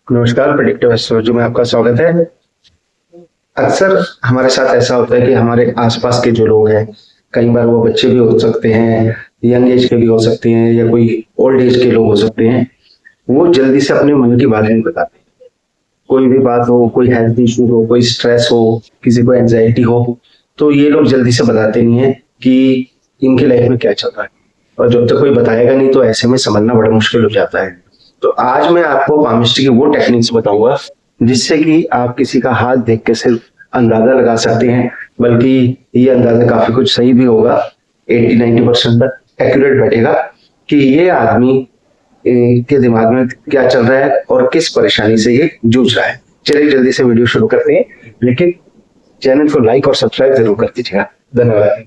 नमस्कार, predictive astrology में आपका स्वागत है। अक्सर हमारे साथ ऐसा होता है कि हमारे आसपास के जो लोग हैं, कई बार वो बच्चे भी हो सकते हैं, यंग एज के भी हो सकते हैं, या कोई ओल्ड एज के लोग हो सकते हैं। वो जल्दी से अपने मन की बातें नहीं बताते। कोई भी बात हो, कोई हेल्थ इशू हो, कोई स्ट्रेस हो, किसी को एंजाइटी हो, तो ये लोग जल्दी से बताते नहीं है कि इनकी लाइफ में क्या चल रहा है। और जब तक कोई बताएगा नहीं तो ऐसे में समझना बड़ा मुश्किल हो जाता है। तो आज मैं आपको पामिस्ट्री की वो टेक्निक्स बताऊंगा जिससे कि आप किसी का हाथ देख के सिर्फ अंदाजा लगा सकते हैं, बल्कि ये अंदाजा काफी कुछ सही भी होगा। 80-90% तक एक्यूरेट बैठेगा कि ये आदमी के दिमाग में क्या चल रहा है और किस परेशानी से ये जूझ रहा है। चलिए जल्दी से वीडियो शुरू करते हैं, लेकिन चैनल को लाइक और सब्सक्राइब जरूर कर दीजिएगा। धन्यवाद।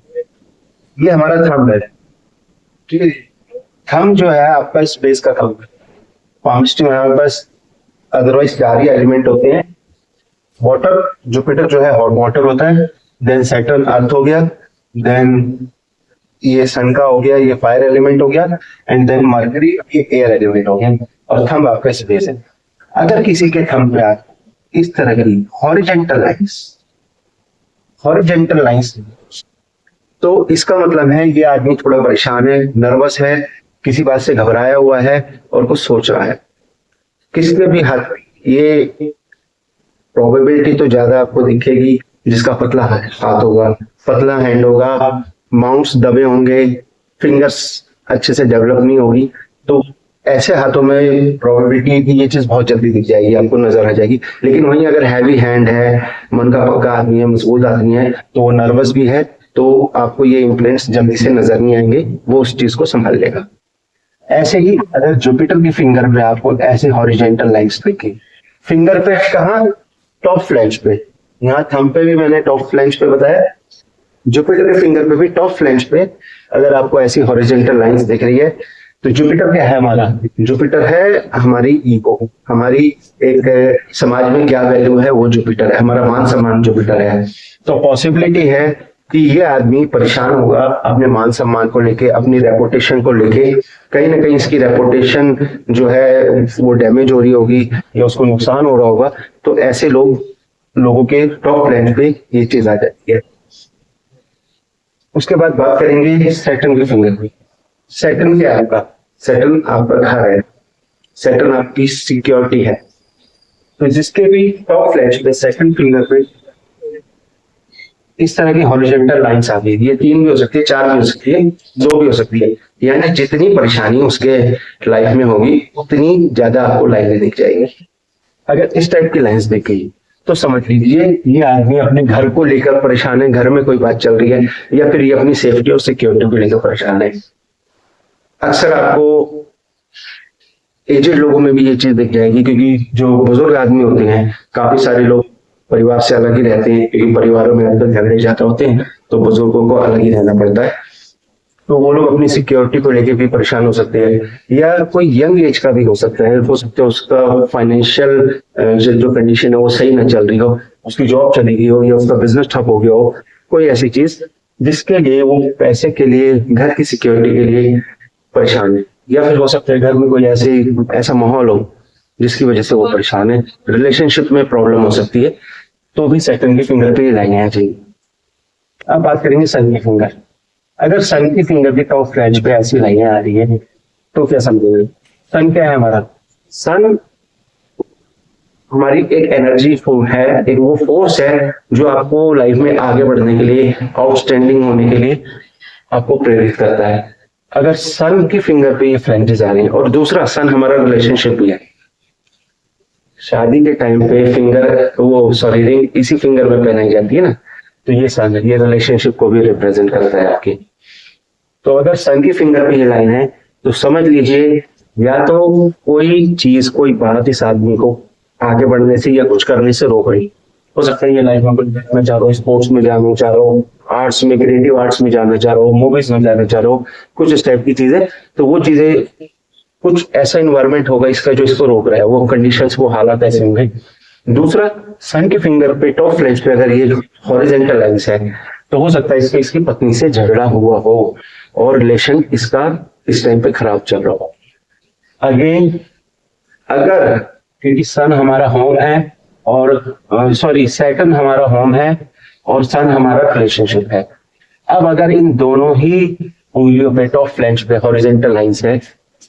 ये हमारा थंब है, ठीक है। थंब जो है आपका स्पेस का थंब है। पामिस्ट्री में हमारे पास अदरवाइज 4 ही एलिमेंट होते हैं। वाटर, जुपिटर जो है हॉट वाटर होता है, देन सैटर्न अर्थ हो गया, देन ये सन का हो गया, ये फायर एलिमेंट हो गया, एंड देन मरकरी ये एयर एलिमेंट हो गया, और थंब आपका स्पेस है। अगर किसी के थंब पे इस तरह की हॉरिजेंटल लाइंस, तो इसका मतलब है ये आदमी थोड़ा परेशान है, नर्वस है, किसी बात से घबराया हुआ है और कुछ सोच रहा है। किसके भी हाथ, ये प्रोबेबिलिटी तो ज्यादा आपको दिखेगी जिसका पतला हाथ होगा, पतला हैंड होगा, माउंट्स दबे होंगे, फिंगर्स अच्छे से डेवलप नहीं होगी। तो ऐसे हाथों में प्रोबेबिलिटी है कि ये चीज बहुत जल्दी दिख जाएगी, आपको नजर आ जाएगी। लेकिन वहीं अगर हैवी हैंड है, मन का पक्का आदमी है, मजबूत आदमी है, तो वो नर्वस भी है, तो आपको ये इंप्लेंट्स जल्दी से नजर नहीं आएंगे, वो उस चीज को संभाल लेगा। ऐसे ही अगर जुपिटर की फिंगर पे आपको ऐसे हॉरिजेंटल लाइंस दिखे, फिंगर पे कहाँ, टॉप फ्लैंज पे, यहाँ थंब पे भी मैंने टॉप फ्लैंज पे बताया, जुपिटर के फिंगर पे भी टॉप फ्लैंज पे अगर आपको ऐसी हॉरिजेंटल लाइंस दिख रही है, तो जुपिटर क्या है हमारा? जुपिटर है हमारी ईगो, हमारी एक समाज में क्या वैल्यू है, वो जुपिटर है, हमारा मान सम्मान जुपिटर है। तो पॉसिबिलिटी है कि ये आदमी परेशान होगा अपने मान सम्मान को लेके, अपनी रेपुटेशन को लेके। कहीं ना कहीं इसकी रेपुटेशन जो है वो डैमेज हो रही होगी या उसको नुकसान हो रहा होगा। तो ऐसे लोगों के टॉप प्लान पे ये चीज आ जाती है। उसके बाद बात करेंगे सैटर्न की फिंगर की। सैटर्न क्या है आपका? सैटर्न आपका घर है, सैटर्न आपकी सिक्योरिटी है। तो जिसके भी टॉप फ्लैश पे सेकंड फिंगर पे इस तरह की हॉरिजॉन्टल लाइंस आ गई, ये 3 भी हो सकती है, 4 भी हो सकती है, 2 भी हो सकती है, यानी जितनी परेशानी उसके लाइफ में होगी उतनी ज्यादा आपको लाइनें दिख जाएंगी। अगर इस टाइप की लाइंस दिख गई तो समझ लीजिए ये आदमी अपने घर को लेकर परेशान है, घर में कोई बात चल रही है, या फिर ये अपनी सेफ्टी और सिक्योरिटी को लेकर परेशान है। अक्सर आपको एजेड लोगों में भी ये चीज दिख जाएगी, क्योंकि जो बुजुर्ग आदमी होते हैं, काफी सारे लोग परिवार से अलग ही रहते हैं, क्योंकि परिवारों में अंदर झगड़े ज्यादा होते हैं, तो बुजुर्गों को अलग ही रहना पड़ता है। तो वो लोग अपनी सिक्योरिटी को लेके भी परेशान हो सकते हैं, या कोई यंग एज का भी हो सकता है। हो सकता है उसका फाइनेंशियल जो कंडीशन है वो सही ना चल रही हो, उसकी जॉब चली गई हो, या उसका बिजनेस ठप हो गया हो, कोई ऐसी चीज जिसके लिए वो पैसे के लिए, घर की सिक्योरिटी के लिए परेशान है। या फिर हो सकता है घर में कोई ऐसा माहौल हो जिसकी वजह से वो परेशान है, रिलेशनशिप में प्रॉब्लम हो सकती है, तो भी सेकंड की फिंगर पे लाइनें आ जाएंगी। अब बात करेंगे सन की फिंगर। अगर सन की फिंगर की टॉप फ्लैंज पे ऐसी लाइनें आ रही है तो क्या समझेंगे? सन क्या है हमारा? सन हमारी एक एनर्जी है, एक वो फोर्स है जो आपको लाइफ में आगे बढ़ने के लिए, आउटस्टैंडिंग होने के लिए आपको प्रेरित करता है। अगर सन की फिंगर पे ये फ्लैंजेस आ रही है, और दूसरा सन हमारा रिलेशनशिप भी है। शादी के टाइम पे रिंग इसी फिंगर में पहनाई जाती है ना, तो ये सन है, ये रिलेशनशिप को भी रिप्रेजेंट करता है आपकी। तो अगर सन की फिंगर पे ये लाइन है तो समझ लीजिए या तो कोई चीज, कोई बात इस आदमी को आगे बढ़ने से या कुछ करने से रोक रही। हो सकता है ये लाइफ में कुछ देखना चाह रहा हो, स्पोर्ट्स में जाना चाह रहा हो, आर्ट्स में, क्रिएटिव आर्ट्स में जाना चाह रहा हो, मूवीज में जाना चाह रहा हो, कुछ इस टाइप की चीजें। तो वो चीजें, कुछ ऐसा इन्वायरमेंट होगा इसका जो इसको रोक रहा है, वो कंडीशंस, वो हालात ऐसे होंगे। दूसरा, सन के फिंगर पे टॉप फ्लैंज पे अगर ये हॉरिजॉन्टल लाइंस है, तो हो सकता है इसकी पत्नी से झगड़ा हुआ हो और रिलेशन इसका इस टाइम पे खराब चल रहा हो। अगेन, अगर क्योंकि सन हमारा होम है और सॉरी सैटर्न हमारा होम है और सन हमारा रिलेशनशिप है। अब अगर इन दोनों ही उंगलियों पे टॉप फ्लैंज पे हॉरिजॉन्टल लाइंस है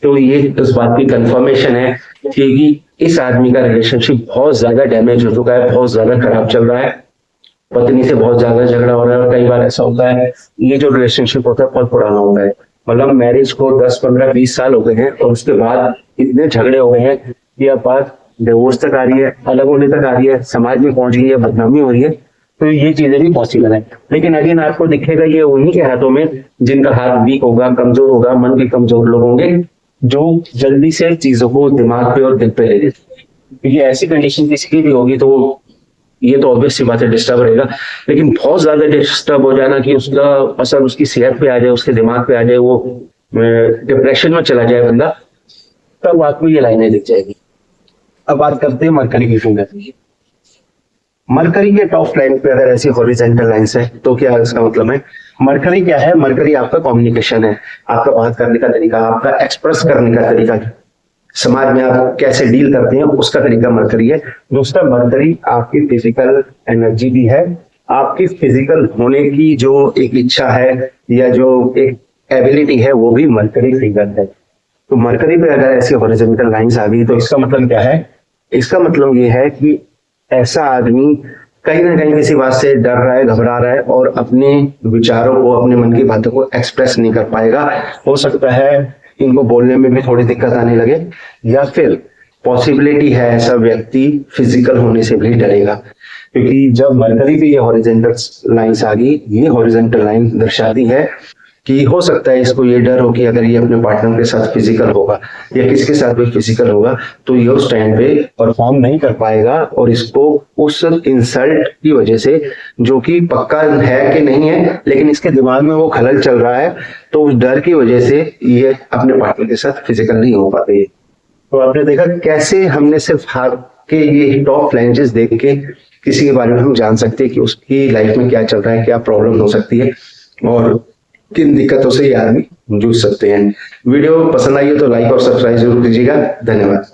तो ये इस बात की कंफर्मेशन है कि इस आदमी का रिलेशनशिप बहुत ज्यादा डैमेज हो चुका है, बहुत ज्यादा खराब चल रहा है, पत्नी से बहुत ज्यादा झगड़ा हो रहा है। और कई बार ऐसा होता है ये जो रिलेशनशिप होता है बहुत पुराना होता है, मतलब मैरिज को 10, 15, 20 साल हो गए हैं और उसके बाद इतने झगड़े हो गए हैं कि अब बात डिवोर्स तक आ रही है, अलग होने तक आ रही है, समाज में पहुंच गई है, बदनामी हो रही है। तो ये चीजें भी पॉसिबल है। लेकिन अगेन आपको दिखेगा ये उन्हीं के हाथों में जिनका हाथ वीक होगा, कमजोर होगा, मन के कमजोर लोग होंगे जो जल्दी से चीजों को दिमाग पे और दिल पे ले लेते हैं। क्योंकि ऐसी कंडीशन किसी की भी होगी तो ये तो ऑब्वियस सी बात है डिस्टर्ब रहेगा। लेकिन बहुत ज्यादा डिस्टर्ब हो जाना कि उसका असर उसकी सेहत पे आ जाए, उसके दिमाग पे आ जाए, वो डिप्रेशन में चला जाए बंदा, तब आपको ये लाइनें दिख जाएगी। अब बात करते हैं मरकरी की फिंगर। मरकरी के टॉप लाइन पे अगर ऐसी हॉरिजॉन्टल लाइंस है तो क्या इसका मतलब है? मरकरी क्या है? मरकरी आपका कम्युनिकेशन है, आपका बात करने का तरीका, आपका एक्सप्रेस करने का तरीका, समाज में आप कैसे डील करते हैं उसका तरीका मरकरी है। दूसरा मरकरी आपकी फिजिकल एनर्जी भी है, आपकी फिजिकल होने की जो एक इच्छा है या जो एक एबिलिटी है वो भी मरकरी फिगर है। तो मरकरी पे अगर ऐसी हॉरिजॉन्टल लाइंस आ गई तो इसका मतलब क्या है? इसका मतलब ये है कि ऐसा आदमी कहीं ना कहीं किसी बात से डर रहा है, घबरा रहा है और अपने विचारों को, अपने मन की बातों को एक्सप्रेस नहीं कर पाएगा। हो सकता है इनको बोलने में भी थोड़ी दिक्कत आने लगे, या फिर पॉसिबिलिटी है ऐसा व्यक्ति फिजिकल होने से भी डरेगा। क्योंकि जब मरकरी पे ये हॉरिजॉन्टल लाइंस आ गई, ये हॉरिजॉन्टल लाइन दर्शाती है कि हो सकता है इसको ये डर हो कि अगर ये अपने पार्टनर के साथ फिजिकल होगा या किसके साथ भी फिजिकल होगा तो ये उस टाइम पे परफॉर्म नहीं कर पाएगा और इसको उस इंसल्ट की वजह से, जो कि पक्का है कि नहीं है लेकिन इसके दिमाग में वो खलल चल रहा है, तो उस डर की वजह से ये अपने पार्टनर के साथ फिजिकल नहीं हो पाते। तो आपने देखा कैसे हमने सिर्फ हाथ के ये टॉप फ्लैंजेस देख के किसी के बारे में हम जान सकते हैं कि उसकी लाइफ में क्या चल रहा है, क्या प्रॉब्लम हो सकती है और किन दिक्कतों से ये आदमी जूझ सकते हैं। वीडियो पसंद आई हो तो लाइक और सब्सक्राइब जरूर कीजिएगा। धन्यवाद।